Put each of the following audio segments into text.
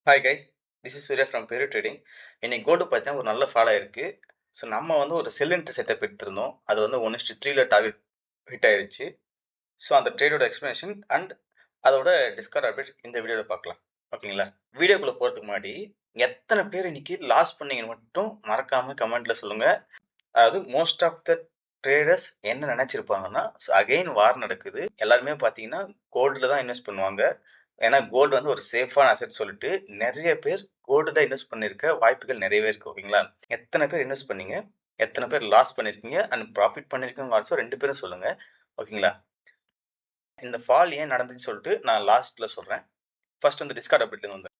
Hi guys, this is Surya from Peru trading. இன்னைக்கு gold பார்த்தீங்கன்னா ஒரு நல்ல ஃபால் ஆயிருக்கு. ஸோ நம்ம வந்து ஒரு செல் என்ட்ரி செட்டப் எடுத்திருந்தோம். அது வந்து 1:3ல டார்கெட் ஹிட் ஆயிருச்சு. ஸோ அந்த ட்ரேடோட எக்ஸ்பிளனேஷன் அண்ட் அதோட டிஸ்கார்ட் அப்டேட் இந்த வீடியோவில் பார்க்கலாம். ஓகேங்களா? வீடியோக்குள்ள போகிறதுக்கு முன்னாடி எத்தனை பேர் இன்னைக்கு லாஸ் பண்ணீங்கன்னு மட்டும் மறக்காம கமெண்ட்ல சொல்லுங்க. அதாவது மோஸ்ட் ஆஃப் த ட்ரேடர்ஸ் என்ன நினைச்சிருப்பாங்கன்னா, அகைன் வார் நடக்குது, எல்லாருமே பார்த்தீங்கன்னா கோல்டில் தான் இன்வெஸ்ட் பண்ணுவாங்க. ஏன்னா கோல்டு வந்து ஒரு சேஃபான அசெட் சொல்லிட்டு நிறைய பேர் கோல்டுல இன்வெஸ்ட் பண்ணிருக்க வாய்ப்புகள் நிறையவே இருக்கு. ஓகேங்களா? எத்தனை பேர் இன்வெஸ்ட் பண்ணீங்க, எத்தனை பேர் லாஸ் பண்ணிருக்கீங்க அண்ட் ப்ராஃபிட் பண்ணிருக்கீங்க ஆல்சோ ரெண்டு பேரும் சொல்லுங்க. ஓகேங்களா? இந்த ஃபால் ஏன் நடந்துச்சு சொல்லிட்டு நான் லாஸ்ட்ல சொல்றேன். ஃபர்ஸ்ட் வந்து டிஸ்கார்ட் அப்டேட்ல வந்து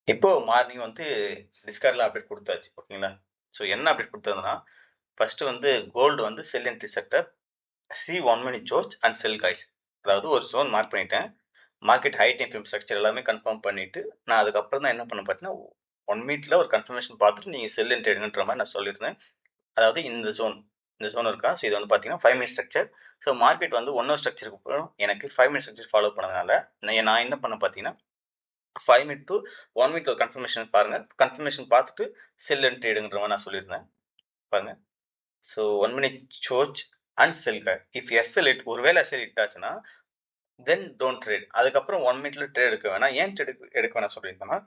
இப்போ மார்னிங் வந்து டிஸ்கார்ட்ல அப்டேட் கொடுத்தாச்சு. ஓகேங்களா? ஸோ என்ன அப்டேட் கொடுத்ததுன்னா, ஃபர்ஸ்ட் வந்து கோல்டு வந்து sell entry sector C 1 minute ஜோர்ஜ் அண்ட் செல் கைஸ். அதாவது ஒரு ஜோன் மார்க் பண்ணிட்டேன். Market high time frame structure எல்லாமே கன்ஃபார்ம் பண்ணிட்டு நான் அதுக்கப்புறம் தான் என்ன பண்ண பார்த்தீங்கன்னா 1 மினிட்ல ஒரு கன்ஃபர்மேஷன் பார்த்துட்டு நீங்கள் செல் என்ட்ரி எடுங்கன்ற மாதிரி நான் சொல்லியிருந்தேன். அதாவது இந்த ஜோன் இருக்கா. ஸோ இது வந்து பார்த்தீங்கன்னா 5 மினிட் ஸ்ட்ரக்சர். ஸோ மார்க்கெட் வந்து 1 ஹவர் ஸ்ட்ரக்சருக்கு அப்புறம் எனக்கு 5 மினிட் ஸ்ட்ரக்சர் ஃபாலோ பண்ணதுனால நான் என்ன பண்ண பார்த்தீங்கன்னா 5 மினிட் டு 1 மினிட் ஒரு கன்ஃபர்மேஷன் பாருங்க. கன்ஃபர்மேஷன் பார்த்துட்டு செல் என்ட்ரி எடுங்கன்ற மாதிரி நான் சொல்லியிருந்தேன். பாருங்க. ஸோ 1 மினிட் ஜோர்ஜ் அண்ட் செல் கை. இஃப் எஸ்எல் இட் ஒருவேளை எஸ்எல் இட் ஆச்சுன்னா தென் டோன்ட் ட்ரேட். அதுக்கப்புறம் 1 மினிட்ல ட்ரேட் எடுக்க வேணாம். ஏன் ட்ரேட் எடுக்க வேணாம் சொல்லியிருந்தேன்னா,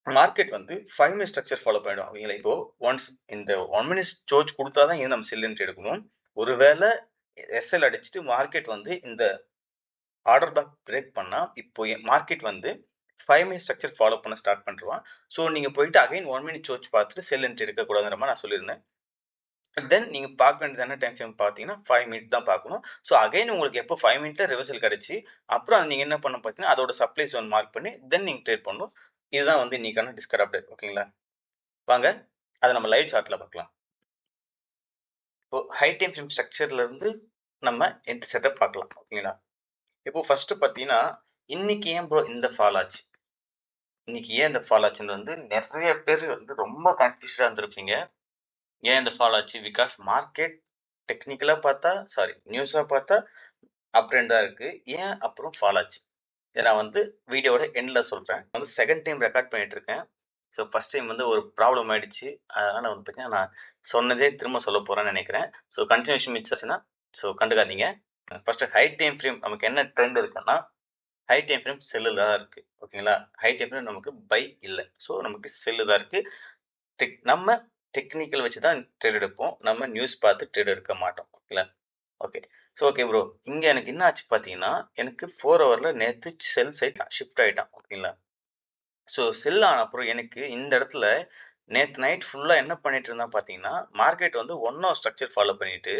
மார்க்கெட் வந்து 5 மினிட் ஸ்ட்ரக்சர் ஃபாலோ பண்ணிடும். அவங்கள இப்போ ஒன்ஸ் இந்த 1 மினிட் ஜோர்ஜ் கொடுத்தா தான் இது நம்ம செல் என்ட்ரி எடுக்கணும். ஒருவேளை எஸ்எல் அடிச்சுட்டு மார்க்கெட் வந்து இந்த ஆர்டர் பிளாக் பிரேக் பண்ணா, இப்போ மார்க்கெட் வந்து 5 மினிட் ஸ்ட்ரக்சர் ஃபாலோ பண்ண ஸ்டார்ட் பண்ணிருவான். ஸோ நீங்க போயிட்டு அகைன் 1 மினிட் ஜோர்ஜ் பார்த்துட்டு செல் என்ட்ரி எடுக்கக்கூடாதுன்ற மாதிரி நான் சொல்லியிருந்தேன். தென் நீங்க பார்க்க வேண்டியதான டைம் ஃப்ரேம் பார்த்தீங்கன்னா 5 மினிட் தான் பார்க்கணும். ஸோ அகைன் உங்களுக்கு எப்போ 5 மினிட்ல ரிவர்சல் கிடைச்சு, அப்புறம் அது நீங்க என்ன பண்ணணும் பார்த்தீங்கன்னா, அதோட சப்ளை ஜோன் மார்க் பண்ணி தென் நீங்க ட்ரேட் பண்ணணும். இதுதான் வந்து இன்னைக்கான டிஸ்கவர் அப்டேட். ஓகேங்களா? வாங்க அதை நம்ம லைவ் சார்ட்ல பார்க்கலாம். இப்போ ஹை டைம் ஃப்ரேம் ஸ்ட்ரக்சர்ல இருந்து நம்ம என்ட்ரி செட்டப் பார்க்கலாம். ஓகேங்களா? இப்போ ஃபர்ஸ்ட் பார்த்தீங்கன்னா, இன்னைக்கு ஏன் ப்ரோ இந்த ஃபால் ஆச்சு? இன்னைக்கு ஏன் இந்த ஃபால் ஆச்சுன்னு வந்து நிறைய பேர் வந்து ரொம்ப கன்ஃபியூஸ்டா இருந்திருப்பீங்க. ஏன் இந்த ஃபால் ஆச்சு? பிகாஸ் மார்க்கெட் டெக்னிக்கலா பார்த்தா நியூஸா பார்த்தா அப் ட்ரெண்ட் தான் இருக்கு. ஏன் அப்புறம் ஃபால் ஆச்சு? இதை நான் வந்து வீடியோட எண்ட்ல சொல்றேன். வந்து செகண்ட் டைம் ரெக்கார்ட் பண்ணிட்டு இருக்கேன். ஸோ ஃபர்ஸ்ட் டைம் வந்து ஒரு ப்ராப்ளம் ஆயிடுச்சு. அதனால வந்து பார்த்தீங்கன்னா நான் சொன்னதே திரும்ப சொல்ல போறேன்னு நினைக்கிறேன். ஸோ கண்டினியூஷன் மிஸ் ஆச்சுன்னா ஸோ கண்டுக்காதீங்க. ஃபர்ஸ்ட் ஹை டைம் ஃப்ரேம் நமக்கு என்ன ட்ரெண்ட் இருக்குன்னா, ஹை டைம் ஃப்ரேம் செல்லுல தான் இருக்கு. ஓகேங்களா? ஹை டைம் ஃப்ரேம் நமக்கு பை இல்ல. ஸோ நமக்கு செல்லு தான் இருக்கு. நம்ம டெக்னிக்கல் வச்சு தான் ட்ரேட் எடுப்போம். நம்ம நியூஸ் பார்த்து ட்ரேட் எடுக்க மாட்டோம். ஓகேங்களா? ஓகே. So okay bro. இங்க எனக்கு என்ன ஆச்சு பார்த்தீங்கன்னா, எனக்கு 4 ஹவர்ல நேத்து செல் சைட் ஷிஃப்ட் ஆயிட்டான். ஓகேங்களா? ஸோ செல் ஆன அப்புறம் எனக்கு இந்த இடத்துல நேத்து நைட் ஃபுல்லா என்ன பண்ணிட்டு இருந்தான் பார்த்தீங்கன்னா, மார்க்கெட் வந்து 1 ஹவர் ஸ்ட்ரக்சர் ஃபாலோ பண்ணிட்டு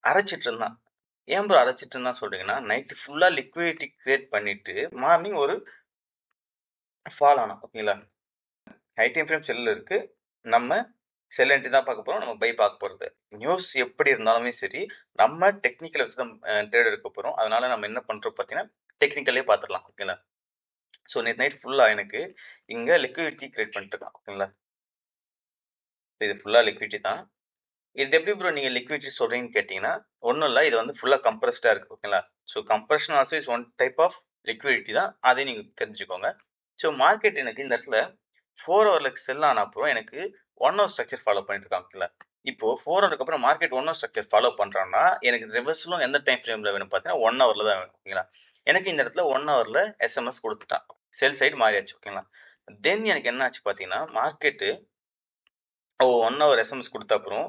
அரைச்சிட்டு இருந்தான். ஏன் ப்ரோ அரைச்சிட்டு இருந்தான் சொல்றீங்கன்னா, நைட் ஃபுல்லா லிக்விடிட்டி கிரியேட் பண்ணிட்டு மார்னிங் ஒரு ஃபால் ஆனான். ஓகேங்களா? ஹை டைம் ஃப்ரேம் செல்லுல இருக்கு. நம்ம செல் என்ட்ரி தான் பார்க்க போறோம். நம்ம பை பார்க்க போறது. நியூஸ் எப்படி இருந்தாலுமே சரி, நம்ம டெக்னிக்கல் வச்சு தான் ட்ரேட் எடுக்க போறோம். அதனால நம்ம என்ன பண்றோம் பார்த்தீங்கன்னா, டெக்னிக்கலே பார்த்துடலாம். ஓகேங்களா? ஸோ நேத்து நைட் ஃபுல்லா எனக்கு இங்க லிக்விடிட்டி கிரியேட் பண்ணிட்டு இருக்கான். ஓகேங்களா? இது ஃபுல்லா லிக்விடிட்டி தான். இது எப்படி ப்ரோ நீங்க லிக்விடிட்டி சொல்றீங்கன்னு கேட்டீங்கன்னா, ஒண்ணும் இல்ல. இது வந்து ஃபுல்லா கம்ப்ரஸ்டா இருக்கு. ஓகேங்களா? So compression also is one type of liquidity தான். அதையும் நீங்க தெரிஞ்சுக்கோங்க. ஸோ மார்க்கெட் எனக்கு இந்த இடத்துல 4 ஹவர்ல செல் ஆன அப்புறம் எனக்கு 1 ஹவர் ஸ்ட்ரக்சர் ஃபாலோ பண்ணிட்டு இருக்கான். ஓகேங்களா? இப்போ 4 ஹவருக்கு அப்புறம் மார்க்கெட் 1 ஹவர் ஸ்ட்ரக்சர் ஃபாலோ பண்றான்னா, எனக்கு ரிவர்சலும் எந்த டைம் ஃப்ரேம்ல வேணும் பார்த்தீங்கன்னா, 1 ஹவர்ல தான் வேணும். ஓகேங்களா? எனக்கு இந்த இடத்துல 1 ஹவர்ல எஸ்எம்எஸ் குடுத்துட்டான். செல் சைடு மாறியாச்சு. ஓகேங்களா? தென் எனக்கு என்ன ஆச்சு பார்த்தீங்கன்னா, மார்க்கெட்டு 1 ஹவர் எஸ்எம்எஸ் குடுத்த அப்புறம்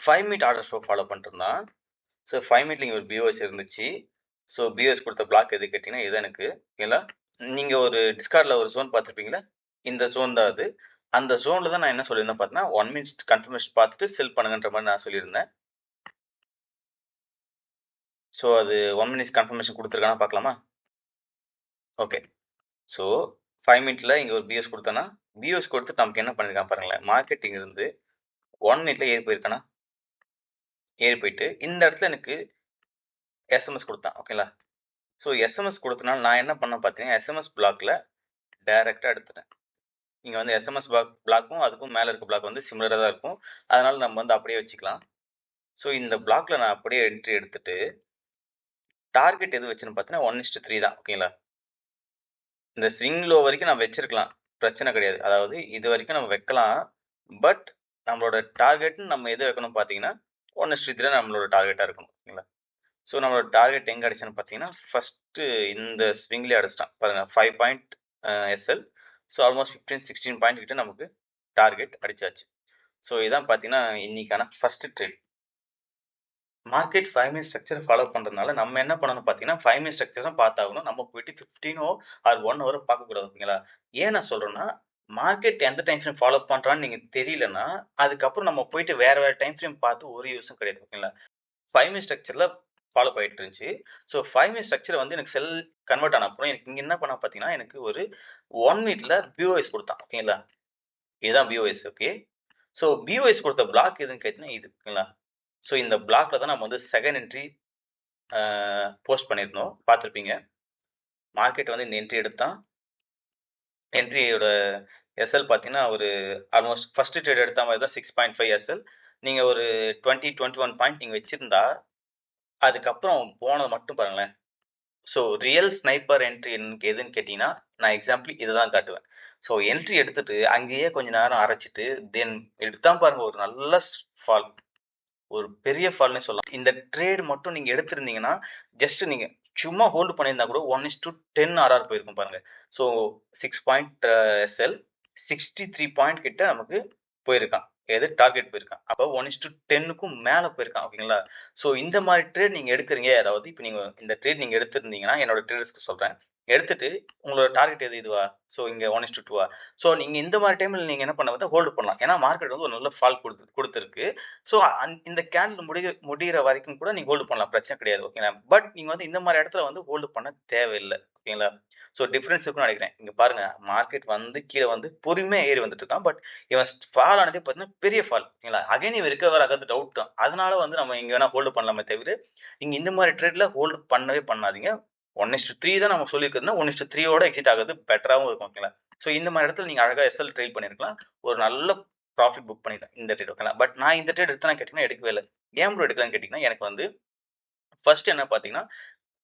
5 மினிட் ஆர்டர் ஃப்ளோ ஃபாலோ பண்ணிட்டு இருந்தான். ஸோ 5 மினிட்ல இங்க ஒரு பிஓஎஸ் இருந்துச்சு. ஸோ பிஓஎஸ் குடுத்த பிளாக் எது கேட்டீங்கன்னா, இது எனக்கு. ஓகேங்களா? நீங்க ஒரு டிஸ்கார்ட்ல ஒரு ஜோன் பார்த்திருப்பீங்கல்ல? இந்த ஜோன் தான் அது. அந்த ஜோன்ல தான் நான் என்ன சொல்லியிருந்தேன் பார்த்தீங்கன்னா, 1 மினிட் கன்ஃபர்மேஷன் பார்த்துட்டு செல் பண்ணுங்கன்ற மாரி நான் சொல்லியிருந்தேன். ஸோ அது 1 மினிட்ஸ் கன்ஃபர்மேஷன் குடுத்துருக்கானா பார்க்கலாமா? ஓகே. ஸோ 5 மினிட்ல இங்க ஒரு பிஎஸ் குடுத்தேன்னா, பிஎஸ் குடுத்துட்டு நமக்கு என்ன பண்ணியிருக்கான் பாருங்களேன். மார்க்கெட் இங்கிருந்து 1 மினிட்ல ஏறி போயிருக்கானா? ஏறி போயிட்டு இந்த இடத்துல எனக்கு எஸ்எம்எஸ் குடுத்தான். ஓகேங்களா? ஸோ எஸ்எம்எஸ் குடுத்தனால நான் என்ன பண்ணேன் பார்த்தீங்கன்னா, எஸ்எம்எஸ் பிளாக்ல டைரக்ட்டா எடுத்துட்டேன். இங்க வந்து எஸ்எம்எஸ் பிளாக்கும் அதுக்கும் மேல இருக்க பிளாக் வந்து சிமிலரா தான் இருக்கும். அதனால நம்ம வந்து அப்படியே வச்சுக்கலாம். ஸோ இந்த பிளாக்ல நான் அப்படியே என்ட்ரி எடுத்துட்டு, டார்கெட் எது வச்சேன்னு பார்த்தீங்கன்னா 1:3 தான். ஓகேங்களா? இந்த ஸ்விங் லோ வரைக்கும் நம்ம வச்சிருக்கலாம். பிரச்சனை கிடையாது. அதாவது இது வரைக்கும் நம்ம வைக்கலாம். பட் நம்மளோட டார்கெட்ன்னு நம்ம எது வைக்கணும் பார்த்தீங்கன்னா, 1:3 நம்மளோட டார்கெட்டா இருக்கணும். ஓகேங்களா? ஸோ நம்மளோட டார்கெட் எங்க அடிச்சோம்னு பார்த்தீங்கன்னா, ஃபர்ஸ்ட்டு இந்த ஸ்விங்லயே அடிச்சிட்டான். பாருங்க 5 point SL. So almost 15, 16 point கிட்ட நமக்கு டார்கெட் அடிச்சாச்சு. ஸோ இதான் பார்த்தீங்கன்னா, இன்னைக்கான first trade. Market 5 minute structure follow பண்றதுனால நம்ம என்ன பண்ணணும் பார்த்தீங்கன்னா, 5 மினிட் ஸ்ட்ரக்சர் தான் பார்த்தாகணும். நம்ம போயிட்டு 15ஓ ஆர் 1 ஹவரோ பார்க்கக்கூடாது. ஓகேங்களா? ஏன் நான் சொல்றேன்னா, மார்க்கெட் எந்த டைம் ஃப்ரேம் ஃபாலோ பண்றான்னு நீங்க தெரியலன்னா, அதுக்கப்புறம் நம்ம போயிட்டு வேற வேற டைம் ஃப்ரேம் பார்த்து ஒரு யூஸும் கிடையாது. ஓகேங்களா? 5 மினிட் ஸ்ட்ரக்சர்ல ஃபாலோ ஆயிட்டு இருந்துச்சு. ஸோ 5 மினிட் ஸ்ட்ரக்சர் வந்து எனக்கு செல் கன்வெர்ட் ஆன அப்புறம் எனக்கு இங்க என்ன பண்ணான் பார்த்தீங்கன்னா, எனக்கு ஒரு 1 மினிட்ல பிஓஎஸ் குடுத்தான். ஓகேங்களா? இதுதான் பிஓஎஸ். ஓகே. ஸோ பிஓஎஸ் குடுத்த பிளாக் எதுன்னு கேட்டீங்கன்னா இது. ஓகேங்களா? ஸோ இந்த பிளாக்ல தான் நம்ம வந்து செகண்ட் என்ட்ரி போஸ்ட் பண்ணியிருந்தோம். பார்த்திருப்பீங்க. மார்க்கெட் வந்து இந்த என்ட்ரி எடுத்தான். என்ட்ரியோட எஸ்எல் பார்த்தீங்கன்னா, ஒரு ஆல்மோஸ்ட் ஃபர்ஸ்ட் ட்ரேட் எடுத்த மாதிரி தான் 6.5 எஸ்எல். நீங்க ஒரு 20, 21 பாயிண்ட் நீங்க வச்சிருந்தா, அதுக்கப்புறம் போனது மட்டும் பாருங்களேன். ஸோ ரியல் ஸ்னைப்பர் என்ட்ரி எதுன்னு கேட்டீங்கன்னா, நான் எக்ஸாம்பிள் இத தான் காட்டுவேன். ஸோ என்ட்ரி எடுத்துட்டு அங்கேயே கொஞ்ச நேரம் அரைச்சுட்டு, தென் எடுத்தான் பாருங்க ஒரு நல்ல ஃபால். ஒரு பெரிய ஃபால்னே சொல்லலாம். இந்த ட்ரேட் மட்டும் நீங்க எடுத்திருந்தீங்கன்னா, ஜஸ்ட் நீங்க சும்மா ஹோல்ட் பண்ணியிருந்தா கூட 1:10 ஆர்ஆர் போயிருக்கும் பாருங்க. ஸோ 6 பாயிண்ட் எஸ்எல் 63 பாயிண்ட் கிட்ட நமக்கு போயிருக்கான். எது டார்கெட் போயிருக்கான். அப்போ 1:10க்கும் மேல போயிருக்கான். ஓகேங்களா? ஸோ இந்த மாரி ட்ரேட் நீங்க எடுக்குறீங்க. அதாவது இப்ப நீங்க இந்த ட்ரேட் நீங்க எடுத்திருந்தீங்கன்னா, என்னோட ட்ரேடர்ஸ்க்கு சொல்றேன். எடுத்துட்டு உங்களோட டார்கெட் எது இதுவா? ஸோ இங்க 1:2வா? ஸோ நீங்க இந்த மாரி டைம்ல நீங்க என்ன பண்ண ஹோல்ட் பண்ணலாம். ஏன்னா மார்க்கெட் வந்து ஒரு நல்ல ஃபால் குடுத்திருக்கு. ஸோ இந்த கேண்டில் முடியிற வரைக்கும் கூட நீங்க ஹோல்டு பண்ணலாம். பிரச்சனை கிடையாது. ஓகேங்களா? பட் நீங்க வந்து இந்த மாரி இடத்துல வந்து ஹோல்டு பண்ண தேவையில்ல. ஓகேங்களா? ஸோ டிஃபரன்ஸ் இருக்குன்னு நினைக்கிறேன். இங்க பாருங்க மார்க்கெட் வந்து கீழ வந்து பொறுமையா ஏறி வந்துட்டு இருக்கான். பட் இவன் ஃபால் ஆனதே பார்த்தீங்கன்னா பெரிய ஃபால். ஓகேங்களா? அகைன் இவன் ரிகவர் ஆகுறது டவுட் தான். அதனால வந்து நம்ம இங்க வேணா ஹோல்டு பண்ணலாமே தவிர, நீங்க இந்த மாரி ட்ரேட்ல ஹோல்டு பண்ணவே பண்ணாதீங்க. 1:3 தான் நம்ம சொல்லியிருக்கிறதுனா 1:3யோட எக்ஸிட் ஆகுறது பெட்டராவும் இருக்கும். ஓகேங்களா? ஸோ இந்த மாரி இடத்துல நீங்க அழகா எஸ்எல் ட்ரேட் பண்ணியிருக்கலாம். ஒரு நல்ல ப்ராஃபிட் புக் பண்ணிட்டேன் இந்த ட்ரேட். ஓகேங்களா? பட் நான் இந்த ட்ரேட் எடுத்தேனா கேட்டீங்கன்னா எடுக்கவே இல்ல. ஏன் ப்ரோ எடுக்கலன்னு கேட்டீங்கன்னா, எனக்கு வந்து ஃபர்ஸ்ட் என்ன பார்த்தீங்கன்னா,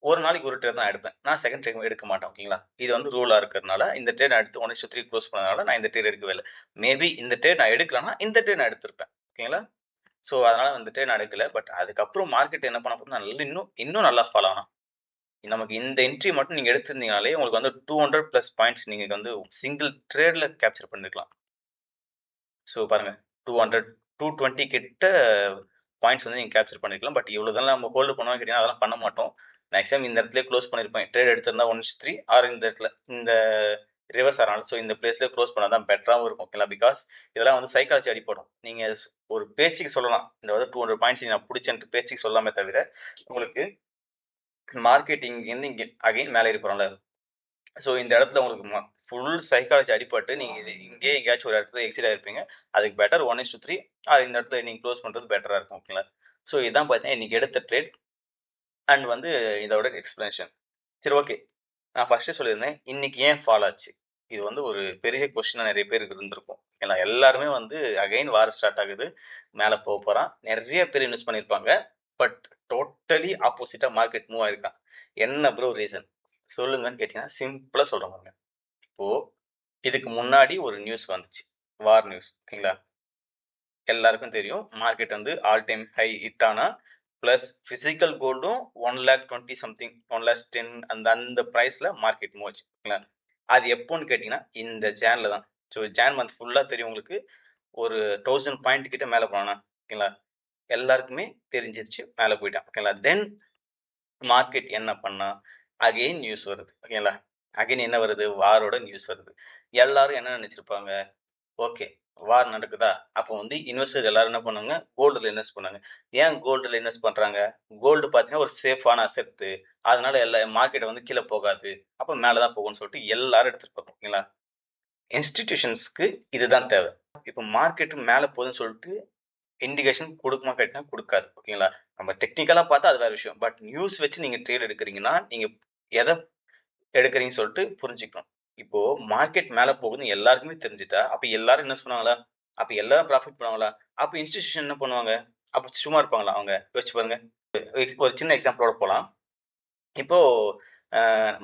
ஒரு நாளைக்கு ஒரு ட்ரேட் தான் எடுப்பேன். நான் செகண்ட் ட்ரேட் எடுக்க மாட்டேன். ஓகேங்களா? இது வந்து ரூலா இருக்கிறதுனால, இந்த ட்ரேட் நான் எடுத்து 1:3 க்ளோஸ் பண்ணதுனால நான் இந்த ட்ரேட் எடுக்கவே இல்ல. மேபி இந்த ட்ரேட் நான் எடுக்கலன்னா, இந்த ட்ரேட் நான் எடுத்திருப்பேன். ஓகேங்களா? ஸோ அதனால இந்த ட்ரேட் நான் எடுக்கல. பட் அதுக்கப்புறம் மார்க்கெட் என்ன பண்ண போகுதுன்னா, நல்லா இன்னும் நல்லா ஃபால் ஆனான். நமக்கு இந்த என்ட்ரி மட்டும் நீங்க எடுத்திருந்தீங்கனாலே, உங்களுக்கு வந்து 200+ பாயிண்ட்ஸ் நீங்க வந்து சிங்கிள் ட்ரேட்ல கேப்சர் பண்ணிருக்கலாம். ஸோ பாருங்க 200, 220 கிட்ட பாயிண்ட்ஸ் வந்து நீங்க கேப்சர் பண்ணிருக்கலாம். பட் இவ்வளவுதான் நம்ம ஹோல்டு பண்ணுவோம்னு கேட்டீங்கன்னா, அதெல்லாம் பண்ண மாட்டோம். மேக்ஸிமம் இந்த இடத்துலயே க்ளோஸ் பண்ணிருப்பேன். ட்ரேட் எடுத்திருந்தா 1:3 ஆர் இந்த இடத்துல இந்த ரிவர்ஸ் ஆனாலும் ஸோ இந்த பிளேஸ்ல க்ளோஸ் பண்ணா தான் பெட்டராவும் இருக்கும். ஓகேங்களா? பிகாஸ் இதெல்லாம் வந்து சைக்காலஜி அடிப்படும். நீங்க ஒரு பேச்சுக்கு சொல்லலாம். இந்த வந்து 200 பாயிண்ட்ஸ் நான் புடிச்சேன்ட்டு பேச்சுக்கு சொல்லாமே தவிர, உங்களுக்கு மார்க்கெட்டிங் இருந்து இங்க அகைன் மேல இருக்கிறோம்ல. ஸோ இந்த இடத்துல உங்களுக்கு ஃபுல் சைக்காலஜி அடிபட்டு நீங்க இங்கேயே எங்கேயாச்சும் ஒரு இடத்துல எக்ஸிட் ஆயிருப்பீங்க. அதுக்கு பெட்டர் 1:3 இந்த இடத்துல நீங்க க்ளோஸ் பண்றது பெட்டரா இருக்கும். ஓகேங்களா? ஸோ இதான் பார்த்தீங்கன்னா இன்னைக்கு எடுத்த ட்ரேட் அண்ட் வந்து இதோட எக்ஸ்பிளனேஷன். சரி ஓகே. நான் ஃபர்ஸ்ட்டே சொல்லியிருந்தேன். இன்னைக்கு ஏன் ஃபால் ஆச்சு? இது வந்து ஒரு பெரிய கொஸ்டினா நிறைய பேருக்கு இருந்திருக்கும். ஏன்னா எல்லாருமே வந்து அகைன் வார் ஸ்டார்ட் ஆகுது. மேல போறான். நிறைய பேர் இன்வெஸ்ட் பண்ணியிருப்பாங்க. பட் டோட்டலி ஆப்போசிட்டா மார்க்கெட் மூவ் ஆயிருக்கான். என்ன ப்ரோ ரீசன்? சொல்லுங்கன்னு கேட்டீங்கன்னா, சிம்பிளா சொல்றேன் பாருங்க. இப்போ இதுக்கு முன்னாடி ஒரு நியூஸ் வந்துச்சு. வார் நியூஸ். ஓகேங்களா? எல்லாருக்கும் தெரியும். மார்க்கெட் வந்து ஆல் டைம் ஹை ஹிட் ஆனா, பிளஸ் பிசிக்கல் கோல்டும் 1,20,000 சம்திங் 1,10,000 அந்த பிரைஸ்ல மார்க்கெட் மூவ் ஆச்சு. ஓகேங்களா? அது எப்போன்னு கேட்டீங்கன்னா, இந்த ஜான்ல தான். ஸோ ஜான் மந்த் ஃபுல்லா தெரியும் உங்களுக்கு. ஒரு 1000 பாயிண்ட் கிட்ட மேல போனானா. ஓகேங்களா? எல்லாருக்குமே தெரிஞ்சிருச்சு. மேல போயிட்டான். ஓகேங்களா? தென் மார்க்கெட் என்ன பண்ணா? அகைன் நியூஸ் வருது. ஓகேங்களா? அகைன் என்ன வருது? வாரோட நியூஸ் வருது. எல்லாரும் என்ன நினைச்சிருப்பாங்க? ஓகே. வார் நடக்குதா? அப்போ வந்து இன்வெஸ்டர் எல்லாரும் என்ன பண்ணுவாங்க? கோல்டுல இன்வெஸ்ட் பண்ணுவாங்க. ஏன் கோல்டுல இன்வெஸ்ட் பண்றாங்க? கோல்டு பார்த்தீங்கன்னா, ஒரு சேஃபான அசெட். அதனால மார்க்கெட் வந்து கீழ போகாது. அப்ப மேல தான் போகும்னு சொல்லிட்டு எல்லாரும் எடுத்திருப்பாங்க. ஓகேங்களா? இன்ஸ்டிடியூஷன்ஸ்க்கு இதுதான் தேவை. இப்ப மார்க்கெட் மேல போகுதுன்னு சொல்லிட்டு இண்டிகேஷன் குடுக்குமா கேட்டீங்கன்னா குடுக்காது. ஓகேங்களா? நம்ம டெக்னிக்கலா பார்த்தா அது வேற விஷயம். பட் நியூஸ் வச்சு நீங்க ட்ரேட் எடுக்குறீங்கன்னா, நீங்க எத எடுக்குறீங்கன்னு சொல்லிட்டு புரிஞ்சுக்கணும். இப்போ மார்க்கெட் மேல போகுதுன்னு எல்லாருக்குமே தெரிஞ்சுட்டா, அப்ப எல்லாரும் இன்வெஸ்ட் பண்ணுவாங்களா? அப்ப எல்லாரும் ப்ராஃபிட் பண்ணுவாங்களா? அப்ப இன்ஸ்டிடியூஷன் என்ன பண்ணுவாங்க? அப்ப சும்மா இருப்பாங்களா அவங்க? யோசிச்சு பாருங்க. ஒரு சின்ன எக்ஸாம்பிளோட போலாம். இப்போ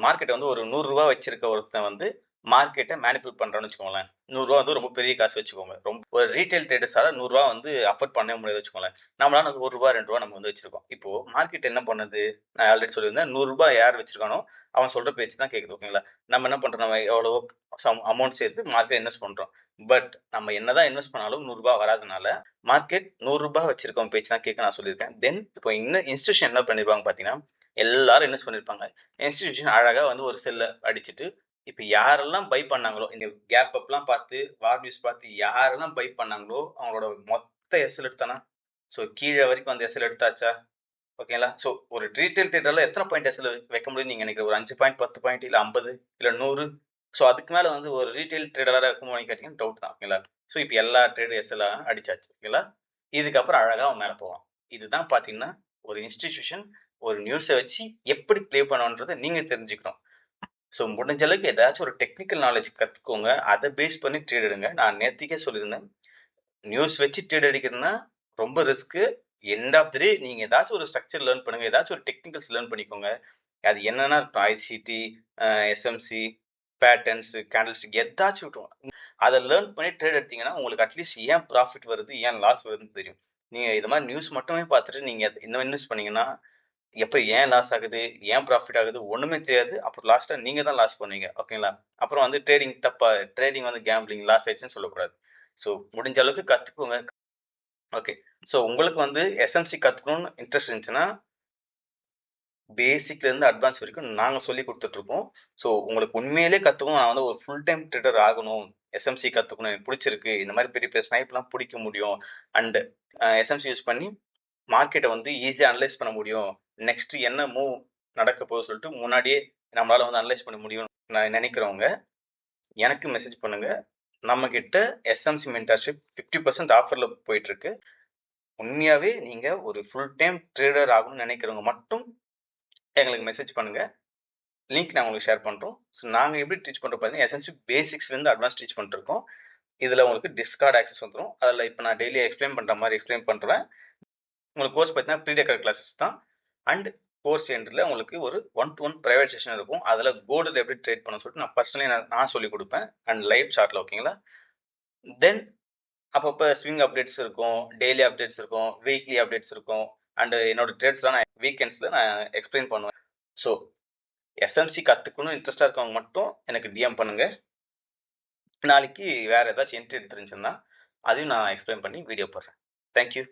மார்க்கெட்டை வந்து ஒரு ரூ. 100 வச்சிருக்க ஒருத்தன் வந்து மார்க்கெட்டை மேனிபுலேட் பண்றான்னு வச்சுக்கோங்களேன். ரூ. 100 வந்து ரொம்ப பெரிய காசு வச்சுக்கோங்க. ஒரு ரீட்டைல் ட்ரேடர்ஸால ரூ. 100 வந்து அஃபோர்ட் பண்ணவே முடியாது வச்சுக்கோங்களேன். நம்மளால ரூ. 1, ரூ. 2 நம்ம வந்து வச்சிருக்கோம். இப்போ மார்க்கெட் என்ன பண்ணுது? நான் ஆல்ரெடி சொல்லியிருந்தேன். ரூ. 100 யார் வச்சிருக்கானோ அவன் சொல்ற பேச்சு தான் கேக்குது. ஓகேங்களா? நம்ம என்ன பண்றோம்? நம்ம எவ்வளவோ அமௌண்ட் சேர்த்து மார்க்கெட் இன்வெஸ்ட் பண்றோம். பட் நம்ம என்னதான் இன்வெஸ்ட் பண்ணாலும் ரூ. 100 வராதனால மார்க்கெட் ரூ. 100 வச்சிருக்கவன் பேச்சு தான் கேட்க நான் சொல்லியிருக்கேன். தென் இப்போ இன்னும் இன்ஸ்டிடியூஷன் என்ன பண்ணிருப்பாங்க பாத்தீங்கன்னா, எல்லாரும் இன்வெஸ்ட் பண்ணிருப்பாங்க. இன்ஸ்டிடியூஷன் அழகா வந்து ஒரு செல்ல அடிச்சுட்டு இப்ப யாரெல்லாம் பை பண்ணாங்களோ, இந்த கேப் அப்லாம் பார்த்து, வார் நியூஸ் பார்த்து யாரெல்லாம் பை பண்ணாங்களோ, அவங்களோட மொத்த எஸ்எல் எடுத்தானா? ஸோ கீழ வரைக்கும் அந்த எஸ்எல் எடுத்தாச்சா? ஓகேங்களா? ஸோ ஒரு ரீட்டெயில் ட்ரேடர்ல எத்தனை பாயிண்ட் எஸ்எல் வைக்க முடியும்னு நீங்க நினைக்கிறீங்க? ஒரு 5 பாயிண்ட், 10 பாயிண்ட், இல்ல 50, இல்ல 100? ஸோ அதுக்கு மேல வந்து ஒரு ரீட்டெயில் ட்ரேடரா இருக்குமான்னு கேட்டீங்கன்னா டவுட் தான். ஓகேங்களா? ஸோ இப்ப எல்லா ட்ரேடும் எஸ்எல் அடிச்சாச்சு. ஓகேங்களா? இதுக்கப்புறம் அழகா அவன் மேல போவான். இதுதான் பார்த்தீங்கன்னா, ஒரு இன்ஸ்டிடியூஷன் ஒரு நியூஸ வச்சு எப்படி ப்ளே பண்ணுவான்றத நீங்க தெரிஞ்சுக்கணும். ஸோ முடிஞ்ச அளவுக்கு ஏதாச்சும் ஒரு டெக்னிக்கல் நாலேஜ் கத்துக்கோங்க. அத பேஸ் பண்ணி ட்ரேட் எடுங்க. நான் நேத்திக்கே சொல்லியிருந்தேன். நியூஸ் வச்சு ட்ரேட் அடிக்கிறதுன்னா ரொம்ப ரிஸ்க்கு. எண்ட் ஆஃப் தி டே நீங்க ஏதாச்சும் ஒரு ஸ்ட்ரக்சர் லேர்ன் பண்ணுங்க. ஏதாச்சும் ஒரு டெக்னிக்கல்ஸ் லேர்ன் பண்ணிக்கோங்க. அது என்னன்னா இருக்கட்டும். ஐசிடி, எஸ்எம்சி, பேட்டர்ன்ஸ், கேண்டில்ஸ்டிக் ஏதாச்சும் இருக்கட்டும். அத லேர்ன் பண்ணி ட்ரேட் எடுத்தீங்கன்னா, உங்களுக்கு அட்லீஸ்ட் ஏன் ப்ராஃபிட் வருது, ஏன் லாஸ் வருதுன்னு தெரியும். நீங்க இது மாரி நியூஸ் மட்டுமே பார்த்துட்டு நீங்க இன்னும் இன்வெஸ்ட் பண்ணீங்கன்னா, எப்ப ஏன் லாஸ் ஆகுது? ஏன் ப்ராஃபிட் ஆகுது? ஒண்ணுமே தெரியாது. அப்புறம் லாஸ்ட்டா நீங்க தான் லாஸ் பண்ணுவீங்க. ஓகேங்களா? அப்புறம் வந்து ட்ரேடிங் வந்து கேம்பிளிங் லாஸ் ஆயிடுச்சுன்னு சொல்லக்கூடாது. ஸோ முடிஞ்ச அளவுக்கு கத்துக்கோங்க. ஓகே. ஸோ உங்களுக்கு வந்து எஸ்எம்சி கத்துக்கணும்னு இன்ட்ரெஸ்ட் இருந்துச்சுன்னா, பேசிக்ல இருந்து அட்வான்ஸ் வரைக்கும் நாங்க சொல்லிக் குடுத்துட்டு இருக்கோம். ஸோ உங்களுக்கு உண்மையிலேயே கத்துக்கணும். நான் வந்து ஒரு ஃபுல் டைம் ட்ரேடர் ஆகணும். எஸ்எம்சி கத்துக்கணும். எனக்கு பிடிச்சிருக்கு. இந்த மாரி பெரிய பெரிய ஸ்னைப்லாம் பிடிக்க முடியும். அண்ட் எஸ்எம்சி யூஸ் பண்ணி மார்க்கெட்ட வந்து ஈஸியா அனலைஸ் பண்ண முடியும். நெக்ஸ்ட் என்ன மூவ் நடக்க போகுதுன்னு சொல்லிட்டு முன்னாடியே நம்மளால வந்து அனலைஸ் பண்ண முடியும் நான் நினைக்கிறவங்க எனக்கு மெசேஜ் பண்ணுங்க. நம்ம கிட்ட எஸ்எம்சி மென்டார்ஷிப் 50% ஆஃபர்ல போயிட்டு இருக்கு. உண்மையாவே நீங்க ஒரு ஃபுல் டைம் ட்ரேடர் ஆகணும்னு நினைக்கிறவங்க மட்டும் எங்களுக்கு மெசேஜ் பண்ணுங்க. லிங்க் நான் உங்களுக்கு ஷேர் பண்றோம். ஸோ நாங்க எப்படி டீச் பண்றோம் பார்த்தீங்கன்னா, எஸ்எம்சி பேசிக்ஸ்ல இருந்து அட்வான்ஸ் டீச் பண்ணிட்டு இருக்கோம். இதுல உங்களுக்கு டிஸ்கார்ட் ஆக்சஸ் வந்துரும். அதுல இப்ப நான் டெய்லி எக்ஸ்பிளைன் பண்ற மாதிரி எக்ஸ்பிளைன் பண்றேன். உங்களுக்கு கோர்ஸ் பார்த்தீங்கன்னா ப்ரீ ரெக்கார்ட் கிளாஸஸ் தான். அண்ட் கோர்ஸ் எண்டில் உங்களுக்கு ஒரு 1-to-1 பிரைவேட் செஷன் இருக்கும். அதில் கோல்டில் எப்படி ட்ரேட் பண்ண சொல்லிட்டு நான் பர்சனலி நான் சொல்லிக் கொடுப்பேன். அண்ட் லைவ் சார்ட்டில் ஓகேங்களா. தென் அப்பப்போ ஸ்விங் அப்டேட்ஸ் இருக்கும், டெய்லி அப்டேட்ஸ் இருக்கும், வீக்லி அப்டேட்ஸ் இருக்கும். அண்ட் என்னோட ட்ரேட்ஸ்லாம் நான் வீக்கெண்ட்ஸில் நான் எக்ஸ்பிளைன் பண்ணுவேன். ஸோ எஸ்எம்சி கற்றுக்கணும் இன்ட்ரெஸ்டாக இருக்கவங்க மட்டும் எனக்கு டிஎம் பண்ணுங்க. நாளைக்கு வேறு ஏதாச்சும் என்ட்ரி எடுத்துருந்துச்சுன்னா அதையும் நான் எக்ஸ்பிளைன் பண்ணி வீடியோ போடுறேன். தேங்க்யூ.